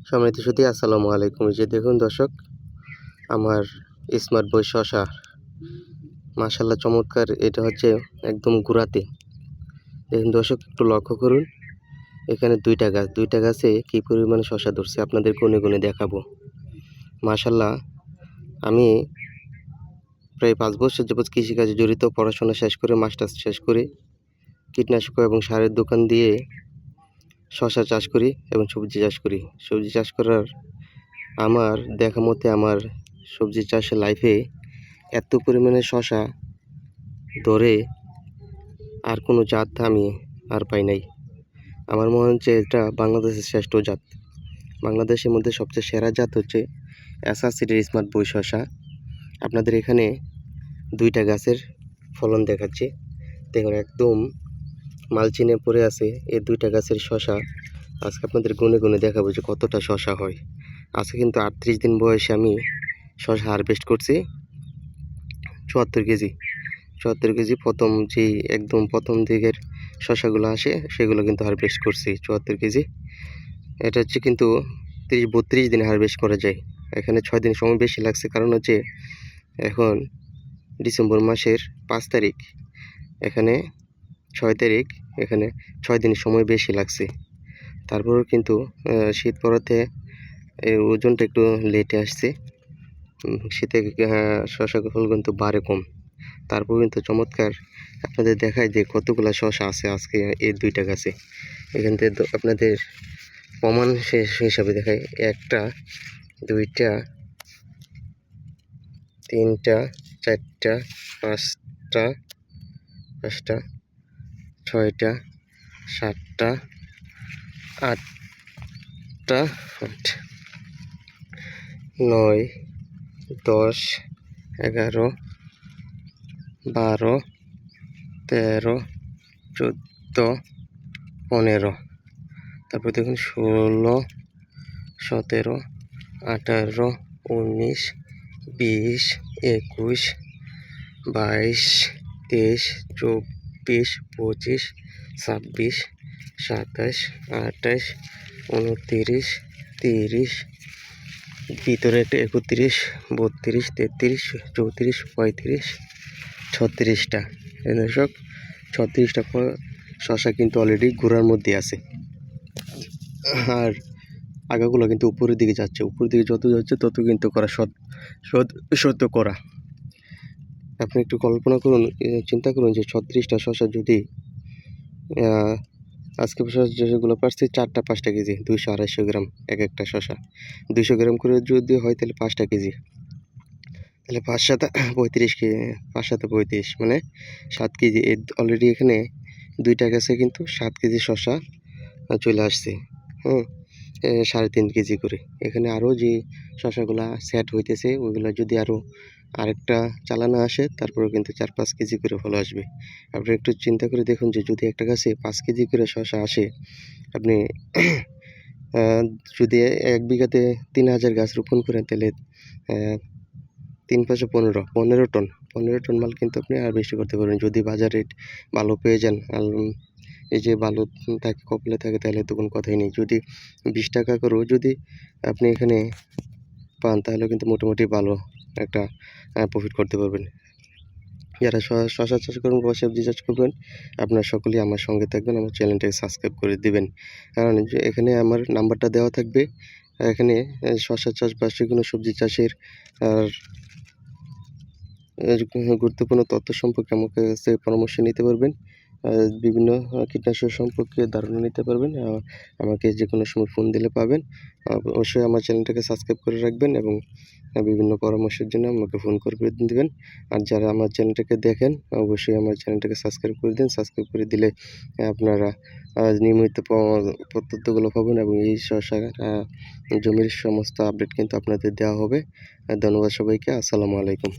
সম্মানিত সুধী, আসসালামু আলাইকুম। এই যে দেখুন দর্শক, আমার স্মার্ট বয় শসা মাশাআল্লাহ চমৎকার। এটা হচ্ছে একদম গুড়াতে। দেখুন দর্শক, একটু লক্ষ্য করুন। এখানে দুইটা গাছে কি পরিমাণে শসা ধরছে আপনাদের গুনে গুনে দেখাবো। মাশাআল্লাহ, আমি প্রায় 5 বছর যাবৎ কৃষিকাজে জড়িত। পড়াশোনা শেষ করে, মাস্টার্স শেষ করে কীটনাশক এবং সারের দোকান দিয়ে শসা চাষ করি এবং সবজি চাষ করি। সবজি চাষ করার আমার দেখা মতে আমার সবজি চাষের লাইফে এত পরিমাণে শসা ধরে আর কোনো জাত আমি আর পাই নাই। আমার মনে হচ্ছে এটা বাংলাদেশের শ্রেষ্ঠ জাত। বাংলাদেশের মধ্যে সবচেয়ে সেরা জাত হচ্ছে এসআর সিডের স্মার্ট বয় শসা। আপনাদের এখানে 2টা গাছের ফলন দেখাচ্ছে। দেখুন, একদম মালচিনে পড়ে আছে এই 2টা গাছের শসা। আজকে আপনাদের গুনে গুনে দেখাবো যে কতটা শসা হয়। আজকে কিন্তু 38 দিন বয়সে আমি শসা হারভেস্ট করছি 74 কেজি। 74 কেজি একদম প্রথম দিকের শসাগুলো আসে সেগুলো কিন্তু হারভেস্ট করছি 74 কেজি। এটা হচ্ছে কিন্তু 30-32 দিনে হারভেস্ট করা যায়। এখানে 6 দিন সময় বেশি লাগছে, কারণ হচ্ছে এখন ডিসেম্বর মাসের 5 তারিখ, এখানে 6 তারিখ, এখানে 6 দিন সময় বেশি লাগছে। তারপরেও কিন্তু শীত পড়াতে ওজনটা একটু লেটে আসছে। শীতে শসা ফল কিন্তু বাড়ে কম। তারপর কিন্তু চমৎকার আপনাদের দেখায় যে কতগুলো শসা আছে আজকে এই 2টা গাছে। এখান থেকে আপনাদের প্রমাণ শেষ হিসাবে দেখায় 1টা 2টা 3টা 4টা 5টা 6টা 7টা 8টা 9 10 11 12 13 14 15। তারপর দেখুন 16 17 18 19 20 21 22 23 24 25 26 27 28 29 30, ভিতরে একটা 31 32 33 34 35 36টা। দর্শক, 36টা শসা কিন্তু অলরেডি গোড়ার মধ্যে আছে। আর আগাগুলো কিন্তু উপরের দিকে যাচ্ছে। উপরের দিকে যত যাচ্ছে তত কিন্তু করা সত্য করা। আপনি একটু কল্পনা করুন, চিন্তা করুন যে 36টা শসা যদি আজকে শসাগুলো পারছি 4টা 5টা কেজি, 200-250 গ্রাম এক একটা শসা। 200 গ্রাম করে যদি হয় তাহলে 5টা কেজি, তাহলে 5-7 35 কেজি, 5-7 35 মানে 7 কেজি। অলরেডি এখানে 2টা গাছে কিন্তু 7 কেজি শসা চলে আসছে। 3.5 কেজি করে। এখানে আরও যে শসাগুলা সেট হইতেছে ওইগুলো যদি আরেকটা চালানো আসে তারপরেও কিন্তু 4-5 কেজি করে ফল আসবে। আপনি একটু চিন্তা করে দেখুন যে যদি একটা গাছে 5 কেজি করে শসা আসে, আপনি যদি 1 বিঘাতে 3000 গাছ রোপণ করেন তাহলে 3-5 15 টন 15 টন মাল কিন্তু আপনি হারভেস্ট করতে পারবেন যদি বাজার রেট ভালো পেয়ে যান। এই যে ভালো থাকে, কপালে থাকে, তাহলে তো কোনো কথাই নেই। যদি 20 টাকা করেও যদি আপনি এখানে পান তাহলে কিন্তু মোটামুটি ভালো একটা প্রফিট করতে পারবেন। যারা শসা চাষ করবেন বা সবজি চাষ করবেন, আপনারা সকলেই আমার সঙ্গে থাকবেন, আমার চ্যানেলটাকে সাবস্ক্রাইব করে দিবেন। কারণ এখানে আমার নাম্বারটা দেওয়া থাকবে। এখানে শসা চাষ বা যেকোনো সবজি চাষের আর গুরুত্বপূর্ণ তথ্য সম্পর্কে আমার কাছে পরামর্শ নিতে পারবেন। বিভিন্ন কীটনাশক সম্পর্কে ধারণা নিতে পারবেন। আমাকে যে কোনো সময় ফোন দিলে পাবেন। অবশ্যই আমার চ্যানেলটাকে সাবস্ক্রাইব করে রাখবেন এবং বিভিন্ন পরামর্শের জন্য আমাকে ফোন করে দিবেন। আর যারা আমার চ্যানেলটাকে দেখেন অবশ্যই আমার চ্যানেলটাকে সাবস্ক্রাইব করে দিন। সাবস্ক্রাইব করে দিলে আপনারা নিয়মিত তথ্যগুলো পাবেন এবং এই শসা জমির সমস্ত আপডেট কিন্তু আপনাদের দেওয়া হবে। ধন্যবাদ সবাইকে। আসসালামু আলাইকুম।